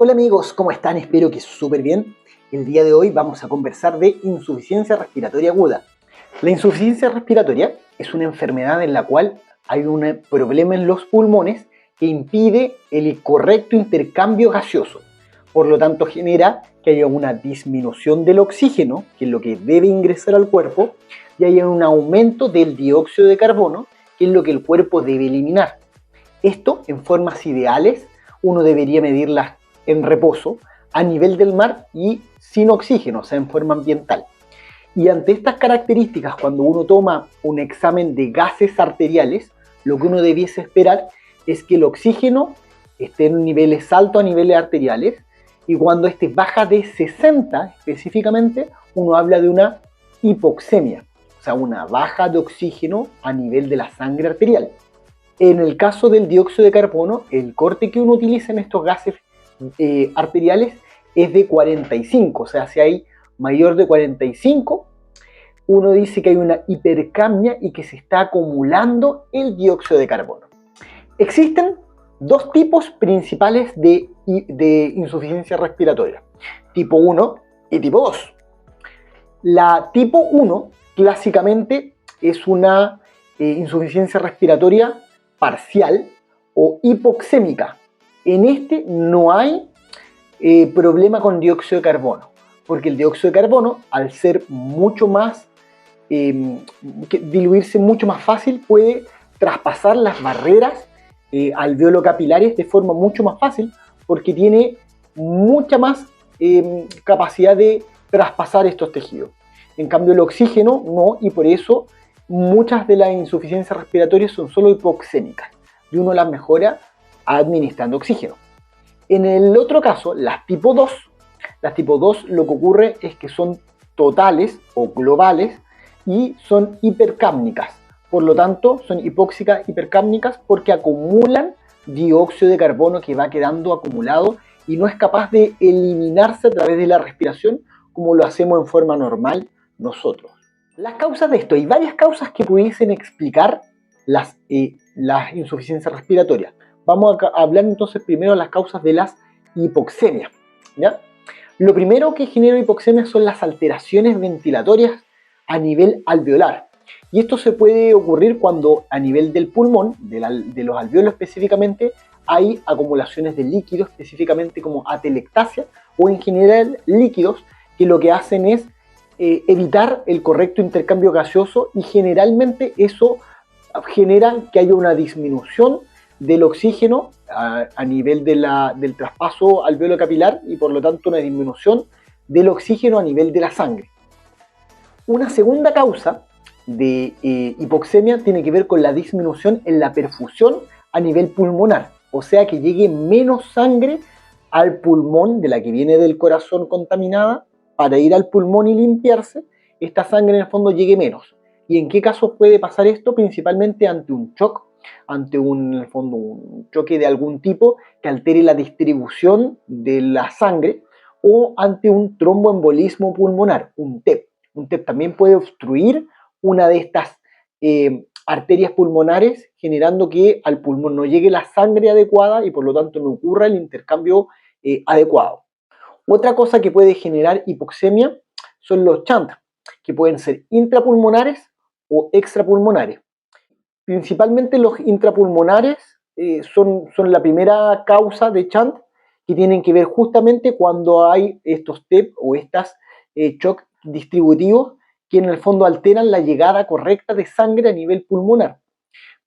Hola amigos, ¿cómo están? Espero que súper bien. El día de hoy vamos a conversar de insuficiencia respiratoria aguda. La insuficiencia respiratoria es una enfermedad en la cual hay un problema en los pulmones que impide el correcto intercambio gaseoso. Por lo tanto, genera que haya una disminución del oxígeno, que es lo que debe ingresar al cuerpo, y haya un aumento del dióxido de carbono, que es lo que el cuerpo debe eliminar. Esto, en formas ideales, uno debería medirlas en reposo, a nivel del mar y sin oxígeno, o sea, en forma ambiental. Y ante estas características, cuando uno toma un examen de gases arteriales, lo que uno debiese esperar es que el oxígeno esté en niveles altos a niveles arteriales, y cuando este baja de 60 específicamente, uno habla de una hipoxemia, o sea, una baja de oxígeno a nivel de la sangre arterial. En el caso del dióxido de carbono, el corte que uno utiliza en estos gases arteriales es de 45, o sea, si hay mayor de 45, uno dice que hay una hipercapnia y que se está acumulando el dióxido de carbono. Existen dos tipos principales de insuficiencia respiratoria, tipo 1 y tipo 2. La tipo 1 clásicamente es una insuficiencia respiratoria parcial o hipoxémica. En este no hay problema con dióxido de carbono, porque el dióxido de carbono, al ser mucho más, diluirse mucho más fácil, puede traspasar las barreras alveolo-capilares de forma mucho más fácil, porque tiene mucha más capacidad de traspasar estos tejidos. En cambio, el oxígeno no, y por eso muchas de las insuficiencias respiratorias son solo hipoxémicas, y uno las mejora administrando oxígeno. En el otro caso, las tipo 2 lo que ocurre es que son totales o globales y son hipercápnicas. Por lo tanto, son hipóxicas hipercápnicas porque acumulan dióxido de carbono que va quedando acumulado y no es capaz de eliminarse a través de la respiración como lo hacemos en forma normal nosotros. Las causas de esto, hay varias causas que pudiesen explicar las insuficiencias respiratorias. Vamos a hablar entonces primero de las causas de las hipoxemias, ¿ya? Lo primero que genera hipoxemia son las alteraciones ventilatorias a nivel alveolar. Y esto se puede ocurrir cuando a nivel del pulmón, de los alveolos específicamente, hay acumulaciones de líquidos, específicamente como atelectasia, o en general líquidos que lo que hacen es evitar el correcto intercambio gaseoso, y generalmente eso genera que haya una disminución del oxígeno a nivel del traspaso alveolo capilar, y por lo tanto una disminución del oxígeno a nivel de la sangre. Una segunda causa de hipoxemia tiene que ver con la disminución en la perfusión a nivel pulmonar, o sea que llegue menos sangre al pulmón de la que viene del corazón contaminada para ir al pulmón y limpiarse. Esta sangre en el fondo llegue menos. ¿Y en qué casos puede pasar esto? Principalmente ante un shock, ante en el fondo, un choque de algún tipo que altere la distribución de la sangre, o ante un tromboembolismo pulmonar, un TEP. Un TEP también puede obstruir una de estas arterias pulmonares, generando que al pulmón no llegue la sangre adecuada y por lo tanto no ocurra el intercambio adecuado. Otra cosa que puede generar hipoxemia son los chants, que pueden ser intrapulmonares o extrapulmonares. Principalmente los intrapulmonares son la primera causa de chant, que tienen que ver justamente cuando hay estos TEP o estas shock distributivos que en el fondo alteran la llegada correcta de sangre a nivel pulmonar.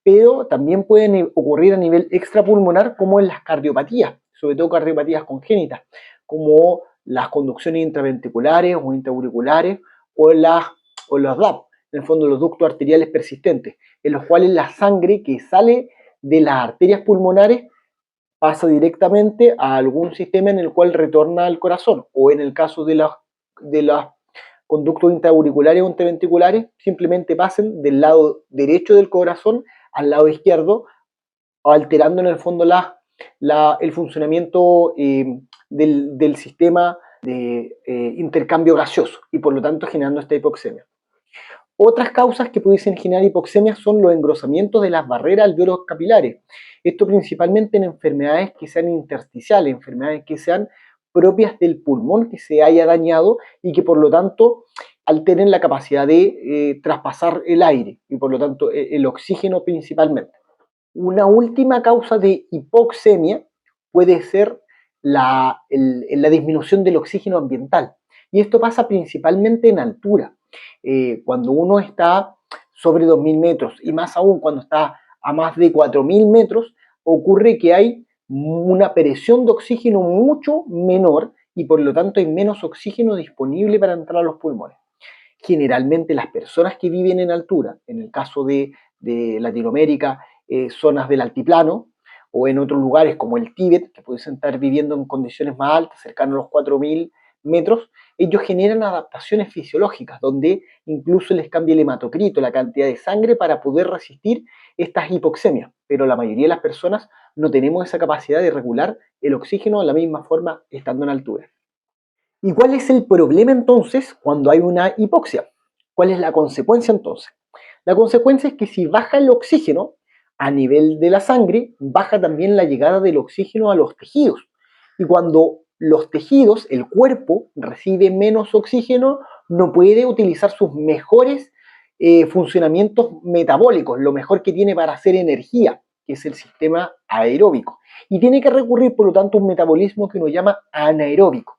Pero también pueden ocurrir a nivel extrapulmonar, como en las cardiopatías, sobre todo cardiopatías congénitas, como las conducciones intraventriculares o intraauriculares, o los DAP, en el fondo los ductos arteriales persistentes, en los cuales la sangre que sale de las arterias pulmonares pasa directamente a algún sistema en el cual retorna al corazón, o en el caso de los conductos intraauriculares o intraventriculares, simplemente pasen del lado derecho del corazón al lado izquierdo, alterando en el fondo el funcionamiento del sistema de intercambio gaseoso, y por lo tanto generando esta hipoxemia. Otras causas que pudiesen generar hipoxemia son los engrosamientos de las barreras alveolos capilares. Esto principalmente en enfermedades que sean intersticiales, enfermedades que sean propias del pulmón que se haya dañado y que por lo tanto alteren la capacidad de traspasar el aire y por lo tanto el oxígeno principalmente. Una última causa de hipoxemia puede ser la disminución del oxígeno ambiental. Y esto pasa principalmente en altura. Cuando uno está sobre 2.000 metros y más aún cuando está a más de 4.000 metros, ocurre que hay una presión de oxígeno mucho menor y por lo tanto hay menos oxígeno disponible para entrar a los pulmones. Generalmente las personas que viven en altura, en el caso de Latinoamérica, zonas del altiplano, o en otros lugares como el Tíbet, que pueden estar viviendo en condiciones más altas, cercanos a los 4.000 metros, ellos generan adaptaciones fisiológicas, donde incluso les cambia el hematocrito, la cantidad de sangre, para poder resistir estas hipoxemias. Pero la mayoría de las personas no tenemos esa capacidad de regular el oxígeno de la misma forma estando en altura. ¿Y cuál es el problema entonces cuando hay una hipoxia? ¿Cuál es la consecuencia entonces? La consecuencia es que si baja el oxígeno a nivel de la sangre, baja también la llegada del oxígeno a los tejidos. Y cuando los tejidos, el cuerpo, recibe menos oxígeno, no puede utilizar sus mejores funcionamientos metabólicos, lo mejor que tiene para hacer energía, que es el sistema aeróbico. Y tiene que recurrir, por lo tanto, a un metabolismo que uno llama anaeróbico.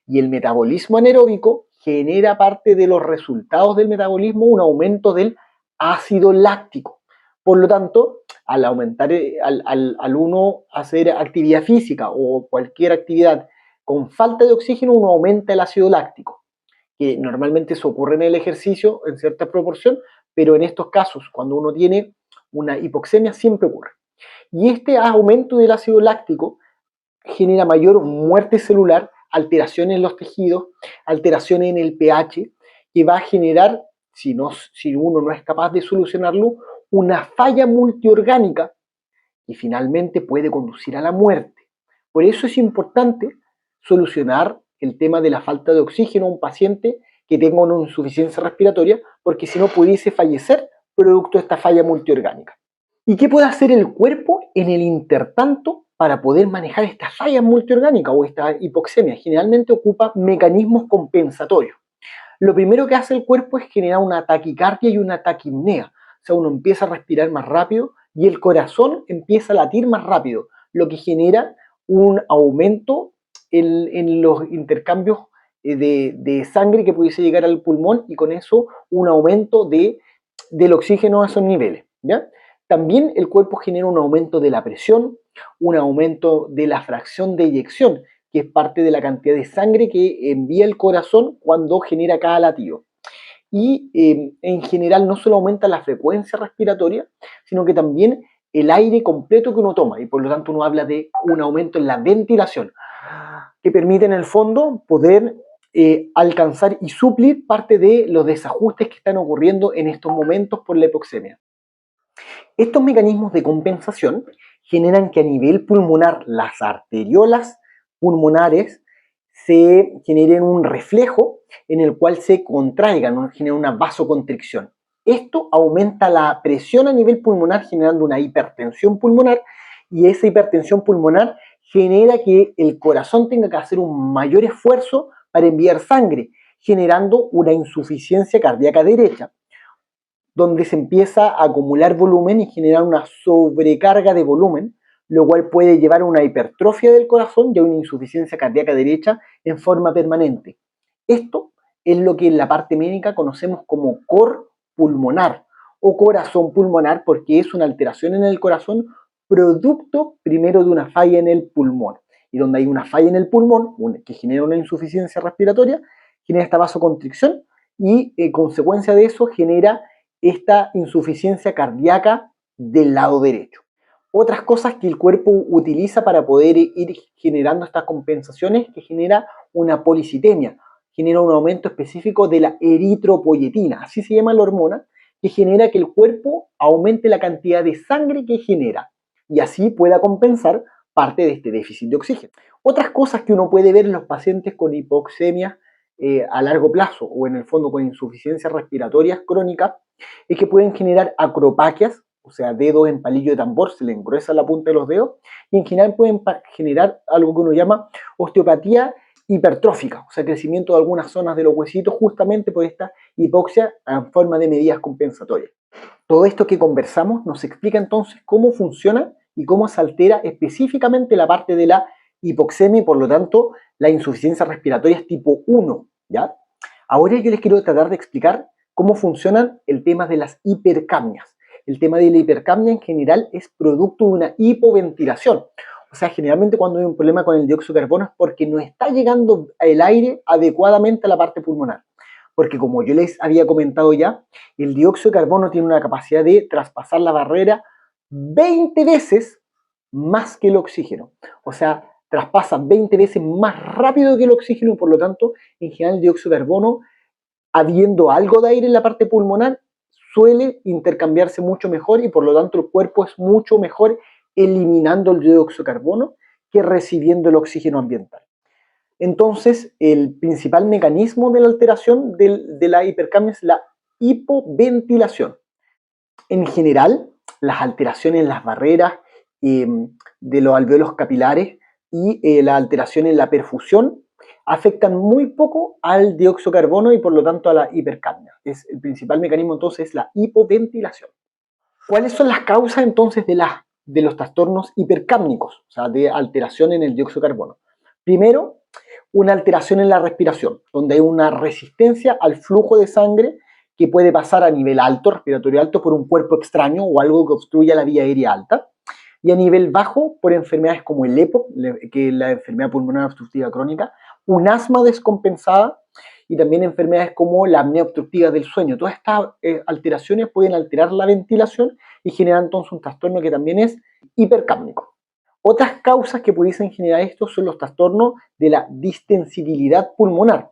Y el metabolismo anaeróbico genera parte de los resultados del metabolismo un aumento del ácido láctico. Por lo tanto, al aumentar, al uno hacer actividad física o cualquier actividad con falta de oxígeno, uno aumenta el ácido láctico, que normalmente se ocurre en el ejercicio en cierta proporción, pero en estos casos, cuando uno tiene una hipoxemia, siempre ocurre. Y este aumento del ácido láctico genera mayor muerte celular, alteraciones en los tejidos, alteraciones en el pH, que va a generar, si uno no es capaz de solucionarlo, una falla multiorgánica y finalmente puede conducir a la muerte. Por eso es importante solucionar el tema de la falta de oxígeno a un paciente que tenga una insuficiencia respiratoria, porque si no pudiese fallecer producto de esta falla multiorgánica. ¿Y qué puede hacer el cuerpo en el intertanto para poder manejar esta falla multiorgánica o esta hipoxemia? Generalmente ocupa mecanismos compensatorios. Lo primero que hace el cuerpo es generar una taquicardia y una taquipnea. O sea, uno empieza a respirar más rápido y el corazón empieza a latir más rápido, lo que genera un aumento en los intercambios de sangre que pudiese llegar al pulmón y con eso un aumento del oxígeno a esos niveles, ¿ya? También el cuerpo genera un aumento de la presión, un aumento de la fracción de eyección, que es parte de la cantidad de sangre que envía el corazón cuando genera cada latido. Y en general no solo aumenta la frecuencia respiratoria, sino que también el aire completo que uno toma, y por lo tanto uno habla de un aumento en la ventilación, que permite en el fondo poder alcanzar y suplir parte de los desajustes que están ocurriendo en estos momentos por la hipoxemia. Estos mecanismos de compensación generan que a nivel pulmonar las arteriolas pulmonares se generen un reflejo en el cual se contraigan, genera una vasoconstricción. Esto aumenta la presión a nivel pulmonar generando una hipertensión pulmonar y esa hipertensión pulmonar genera que el corazón tenga que hacer un mayor esfuerzo para enviar sangre, generando una insuficiencia cardíaca derecha, donde se empieza a acumular volumen y generar una sobrecarga de volumen, lo cual puede llevar a una hipertrofia del corazón y a una insuficiencia cardíaca derecha en forma permanente. Esto es lo que en la parte médica conocemos como cor pulmonar o corazón pulmonar, porque es una alteración en el corazón producto primero de una falla en el pulmón. Y donde hay una falla en el pulmón, que genera una insuficiencia respiratoria, genera esta vasoconstricción y consecuencia de eso genera esta insuficiencia cardíaca del lado derecho. Otras cosas que el cuerpo utiliza para poder ir generando estas compensaciones, que genera una policitemia, genera un aumento específico de la eritropoyetina, así se llama la hormona, que genera que el cuerpo aumente la cantidad de sangre que genera y así pueda compensar parte de este déficit de oxígeno. Otras cosas que uno puede ver en los pacientes con hipoxemia a largo plazo o en el fondo con insuficiencias respiratorias crónicas es que pueden generar acropaquias, o sea, dedos en palillo de tambor, se le engruesa la punta de los dedos, y en general pueden generar algo que uno llama osteopatía hipertrófica, o sea, crecimiento de algunas zonas de los huesitos justamente por esta hipoxia en forma de medidas compensatorias. Todo esto que conversamos nos explica entonces cómo funciona y cómo se altera específicamente la parte de la hipoxemia y por lo tanto la insuficiencia respiratoria es tipo 1, ¿ya? Ahora yo les quiero tratar de explicar cómo funcionan el tema de las hipercapnias. El tema de la hipercapnia en general es producto de una hipoventilación. O sea, generalmente cuando hay un problema con el dióxido de carbono es porque no está llegando el aire adecuadamente a la parte pulmonar. Porque como yo les había comentado ya, el dióxido de carbono tiene una capacidad de traspasar la barrera 20 veces más que el oxígeno. O sea, traspasa 20 veces más rápido que el oxígeno y por lo tanto, en general, el dióxido de carbono, habiendo algo de aire en la parte pulmonar, suele intercambiarse mucho mejor y por lo tanto el cuerpo es mucho mejor eliminando el dióxido de carbono que recibiendo el oxígeno ambiental. Entonces, el principal mecanismo de la alteración de la hipercapnia es la hipoventilación. En general, las alteraciones en las barreras de los alvéolos capilares y la alteración en la perfusión afectan muy poco al dióxido de carbono y por lo tanto a la hipercapnia. El principal mecanismo entonces es la hipoventilación. ¿Cuáles son las causas entonces de los trastornos hipercápnicos, o sea, de alteración en el dióxido de carbono? Primero, una alteración en la respiración, donde hay una resistencia al flujo de sangre que puede pasar a nivel alto, respiratorio alto, por un cuerpo extraño o algo que obstruya la vía aérea alta, y a nivel bajo por enfermedades como el EPOC, que es la enfermedad pulmonar obstructiva crónica, un asma descompensada y también enfermedades como la apnea obstructiva del sueño. Todas estas alteraciones pueden alterar la ventilación y generar entonces un trastorno que también es hipercápnico. Otras causas que pudiesen generar esto son los trastornos de la distensibilidad pulmonar.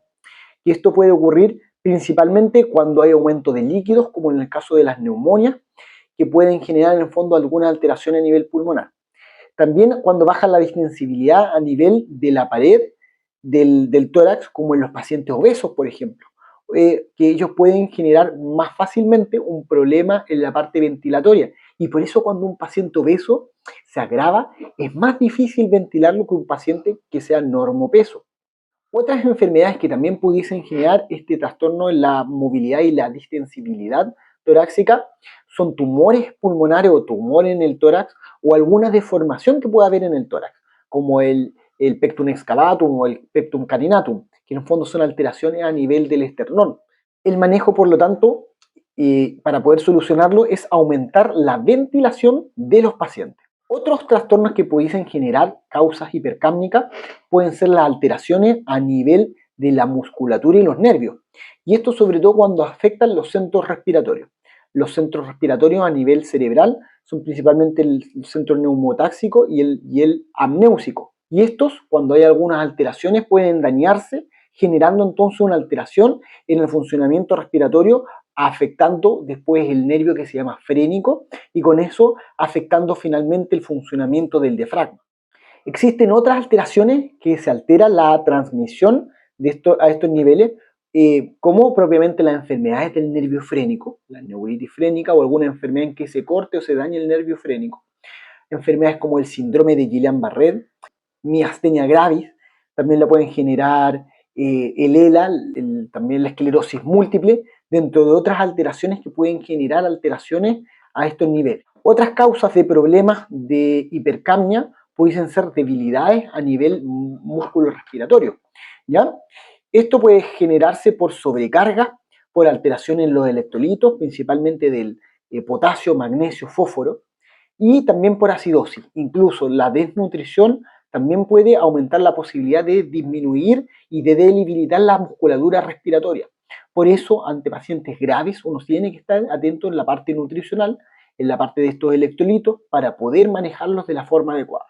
Y esto puede ocurrir principalmente cuando hay aumento de líquidos, como en el caso de las neumonias, que pueden generar en el fondo alguna alteración a nivel pulmonar. También cuando baja la distensibilidad a nivel de la pared del tórax, como en los pacientes obesos, por ejemplo, que ellos pueden generar más fácilmente un problema en la parte ventilatoria. Y por eso cuando un paciente obeso se agrava, es más difícil ventilarlo que un paciente que sea normopeso. Otras enfermedades que también pudiesen generar este trastorno en la movilidad y la distensibilidad torácica son tumores pulmonares o tumores en el tórax o alguna deformación que pueda haber en el tórax, como el pectum excavatum o el pectum carinatum, que en el fondo son alteraciones a nivel del esternón. El manejo, por lo tanto, para poder solucionarlo es aumentar la ventilación de los pacientes. Otros trastornos que pudiesen generar causas hipercápnicas pueden ser las alteraciones a nivel de la musculatura y los nervios. Y esto sobre todo cuando afectan los centros respiratorios. Los centros respiratorios a nivel cerebral son principalmente el centro neumotáxico y el amnéusico. Y estos, cuando hay algunas alteraciones, pueden dañarse, generando entonces una alteración en el funcionamiento respiratorio, afectando después el nervio que se llama frénico y con eso afectando finalmente el funcionamiento del diafragma. Existen otras alteraciones que se altera la transmisión a estos niveles, como propiamente las enfermedades del nervio frénico, la neuritis frénica o alguna enfermedad en que se corte o se dañe el nervio frénico. Enfermedades como el síndrome de Guillain-Barré, miastenia gravis, también la pueden generar el ELA, también la esclerosis múltiple, dentro de otras alteraciones que pueden generar alteraciones a estos niveles. Otras causas de problemas de hipercapnia pueden ser debilidades a nivel músculo respiratorio, ¿ya? Esto puede generarse por sobrecarga, por alteraciones en los electrolitos, principalmente del potasio, magnesio, fósforo, y también por acidosis. Incluso la desnutrición también puede aumentar la posibilidad de disminuir y de debilitar la musculatura respiratoria. Por eso, ante pacientes graves, uno tiene que estar atento en la parte nutricional, en la parte de estos electrolitos, para poder manejarlos de la forma adecuada.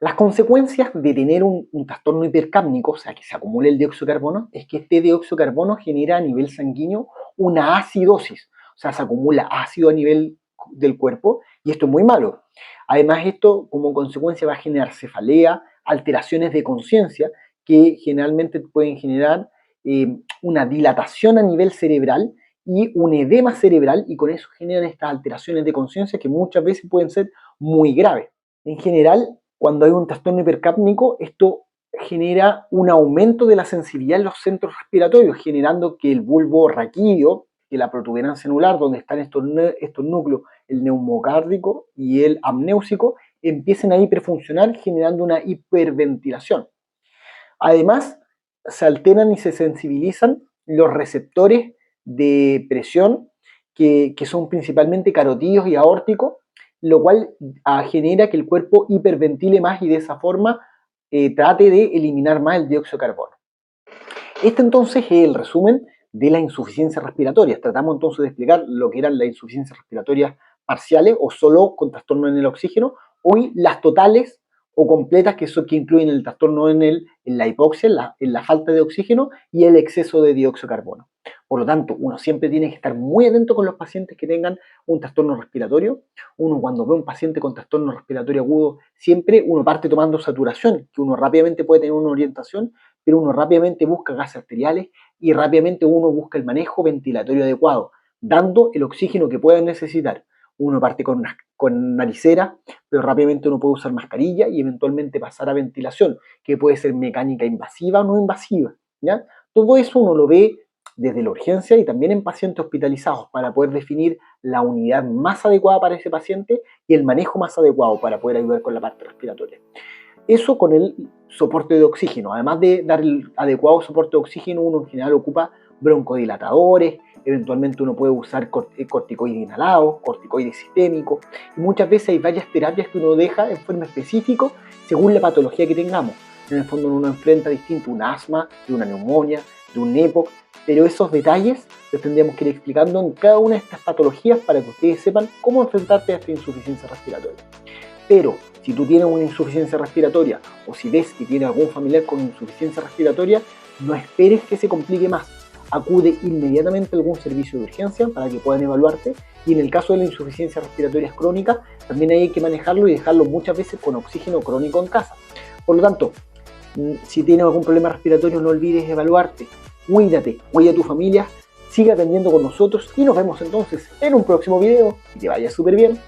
Las consecuencias de tener un trastorno hipercápnico, o sea, que se acumule el dióxido de carbono, es que este dióxido de carbono genera a nivel sanguíneo una acidosis, o sea, se acumula ácido a nivel del cuerpo y esto es muy malo. Además, esto como consecuencia va a generar cefalea, alteraciones de conciencia que generalmente pueden generar una dilatación a nivel cerebral y un edema cerebral, y con eso generan estas alteraciones de conciencia que muchas veces pueden ser muy graves. En general, cuando hay un trastorno hipercápnico, esto genera un aumento de la sensibilidad en los centros respiratorios, generando que el bulbo raquídeo, que la protuberancia anular, donde están estos núcleos, el neumocárdico y el amnéusico, empiecen a hiperfuncionar, generando una hiperventilación. Además, se alteran y se sensibilizan los receptores de presión, que son principalmente carotídeos y aórticos, lo cual genera que el cuerpo hiperventile más y de esa forma trate de eliminar más el dióxido de carbono. Este entonces es el resumen de las insuficiencias respiratorias. Tratamos entonces de explicar lo que eran las insuficiencias respiratorias parciales o solo con trastorno en el oxígeno, hoy las totales o completas, que incluyen el trastorno en la hipoxia, en la falta de oxígeno y el exceso de dióxido de carbono. Por lo tanto, uno siempre tiene que estar muy atento con los pacientes que tengan un trastorno respiratorio. Uno, cuando ve a un paciente con trastorno respiratorio agudo, siempre uno parte tomando saturación, que uno rápidamente puede tener una orientación, pero uno rápidamente busca gases arteriales y rápidamente uno busca el manejo ventilatorio adecuado, dando el oxígeno que pueda necesitar. Uno parte con naricera, pero rápidamente uno puede usar mascarilla y eventualmente pasar a ventilación, que puede ser mecánica invasiva o no invasiva, ¿ya? Todo eso uno lo ve desde la urgencia y también en pacientes hospitalizados para poder definir la unidad más adecuada para ese paciente y el manejo más adecuado para poder ayudar con la parte respiratoria. Eso con el soporte de oxígeno. Además de dar el adecuado soporte de oxígeno, uno en general ocupa broncodilatadores, eventualmente uno puede usar corticoides inhalados, corticoides sistémicos, y muchas veces hay varias terapias que uno deja en forma específica según la patología que tengamos. En el fondo uno enfrenta distinto un asma, de una neumonía, de un EPOC, pero esos detalles los tendríamos que ir explicando en cada una de estas patologías para que ustedes sepan cómo enfrentarte a esta insuficiencia respiratoria. Pero si tú tienes una insuficiencia respiratoria o si ves que tienes algún familiar con insuficiencia respiratoria, no esperes que se complique más. Acude inmediatamente a algún servicio de urgencia para que puedan evaluarte, y en el caso de la insuficiencia respiratoria crónica, también hay que manejarlo y dejarlo muchas veces con oxígeno crónico en casa. Por lo tanto, si tienes algún problema respiratorio, no olvides evaluarte. Cuídate, cuida a tu familia, sigue atendiendo con nosotros y nos vemos entonces en un próximo video. Que te vaya súper bien.